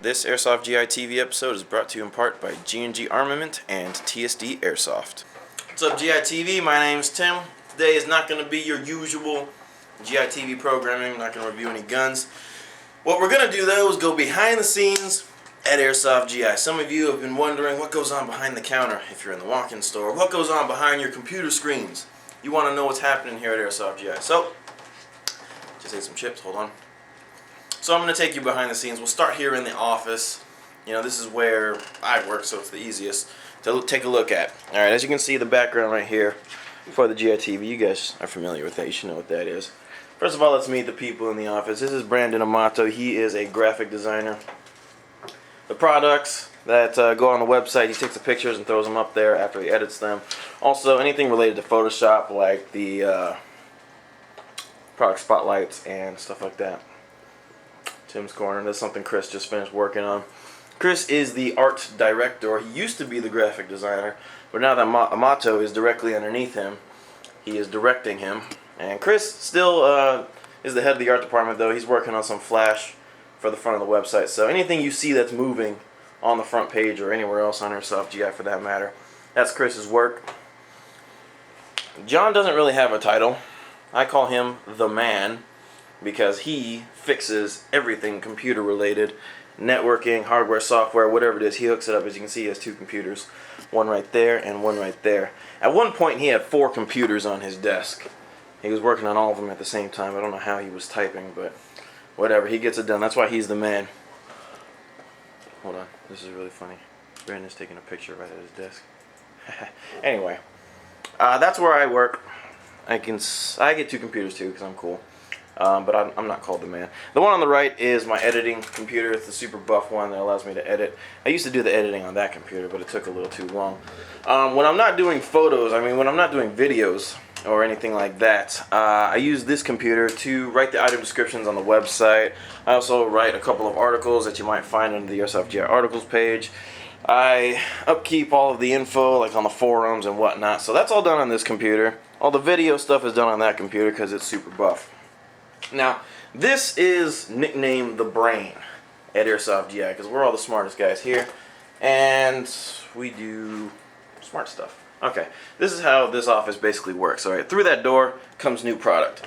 This Airsoft GI TV episode is brought to you in part by G&G Armament and TSD Airsoft. What's up, GI TV? My name's Tim. Today is not going to be your usual GI TV programming. I'm not going to review any guns. What we're going to do, though, is go behind the scenes at Airsoft GI. Some of you have been wondering what goes on behind the counter if you're in the walk-in store. What goes on behind your computer screens? You want to know what's happening here at Airsoft GI. So, just ate some chips. Hold on. So I'm going to take you behind the scenes. We'll start here in the office. You know, this is where I work, so it's the easiest to take a look at. Alright, as you can see, the background right here for the GI TV. You guys are familiar with that. You should know what that is. First of all, let's meet the people in the office. This is Brandon Amato. He is a graphic designer. The products that go on the website, he takes the pictures and throws them up there after he edits them. Also, anything related to Photoshop, like the product spotlights and stuff like that. Tim's Corner. That's something Chris just finished working on. Chris is the art director. He used to be the graphic designer, but now that Amato is directly underneath him, he is directing him. And Chris still is the head of the art department, though. He's working on some flash for the front of the website. So anything you see that's moving on the front page or anywhere else on Airsoft GI for that matter, that's Chris's work. John doesn't really have a title. I call him the man, because he fixes everything computer related, networking, hardware, software, whatever it is. He hooks it up. As you can see, he has two computers, one right there and one right there. At one point he had 4 computers on his desk. He was working on all of them at the same time. I don't know how he was typing, but whatever, he gets it done. That's why he's the man. Hold on, this is really funny. Brandon's taking a picture right at his desk. Anyway, that's where I work. I get 2 computers too because I'm cool. But I'm not called the man. The one on the right is my editing computer. It's the super buff one that allows me to edit. I used to do the editing on that computer, but it took a little too long. When I'm not doing photos, when I'm not doing videos or anything like that, I use this computer to write the item descriptions on the website. I also write a couple of articles that you might find under the Airsoft GI articles page. I upkeep all of the info, like on the forums and whatnot. So that's all done on this computer. All the video stuff is done on that computer because it's super buff. Now, this is nicknamed the brain at Airsoft GI because we're all the smartest guys here, and we do smart stuff. Okay, this is how this office basically works. All right, through that door comes new product.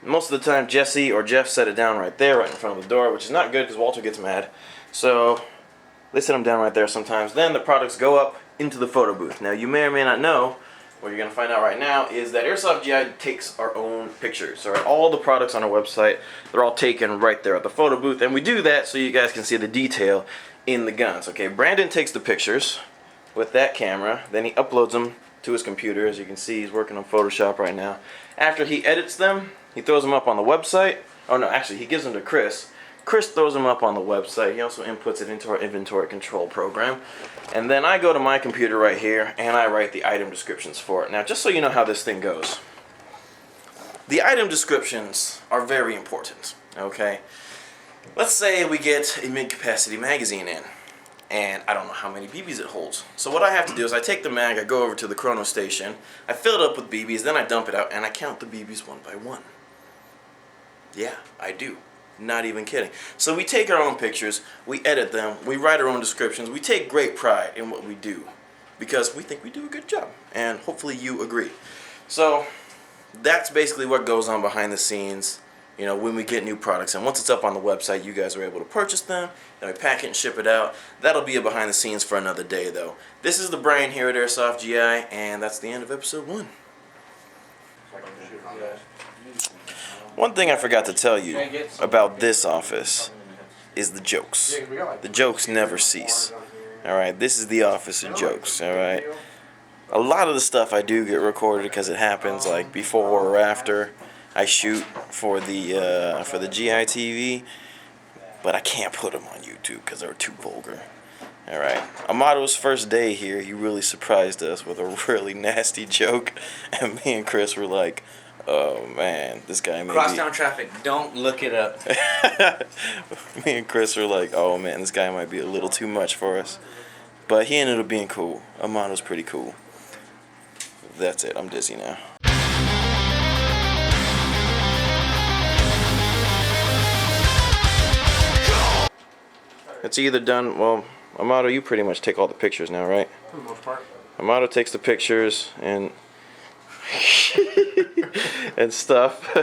Most of the time, Jesse or Jeff set it down right there, right in front of the door, which is not good because Walter gets mad. So they set them down right there sometimes. Then the products go up into the photo booth. Now, you may or may not know, what you're going to find out right now is that Airsoft GI takes our own pictures. Alright, all the products on our website, they're all taken right there at the photo booth, and we do that so you guys can see the detail in the guns. Okay, Brandon takes the pictures with that camera, then he uploads them to his computer. As you can see, he's working on Photoshop right now. After he edits them, he throws them up on the website. Oh no, actually, he gives them to Chris. Chris throws them up on the website. He also inputs it into our inventory control program. And then I go to my computer right here and I write the item descriptions for it. Now, just so you know how this thing goes, the item descriptions are very important, okay? Let's say we get a mid-capacity magazine in, and I don't know how many BBs it holds. So what I have to do is I take the mag, I go over to the chrono station, I fill it up with BBs, then I dump it out, and I count the BBs one by one. Yeah, I do. Not even kidding. So we take our own pictures, we edit them, we write our own descriptions, we take great pride in what we do because we think we do a good job, and hopefully you agree. So that's basically what goes on behind the scenes, you know, when we get new products. And once it's up on the website, you guys are able to purchase them, then we pack it and ship it out. That'll be a behind the scenes for another day, though. This is the brain here at Airsoft GI, and that's the end of episode 1. One thing I forgot to tell you about this office is the jokes. The jokes never cease. Alright, this is the office of jokes, alright? A lot of the stuff I do get recorded because it happens like before or after I shoot for the GI TV, but I can't put them on YouTube because they're too vulgar. Alright, Amato's first day here, he really surprised us with a really nasty joke, and me and Chris were like, oh man, this guy may Crosstown traffic, don't look it up. Me and Chris were like, oh man, this guy might be a little too much for us. But he ended up being cool. Amato's pretty cool. That's it, I'm dizzy now. it's either done. Well, Amato, you pretty much take all the pictures now, right? For the most part. Amato takes the pictures and and stuff.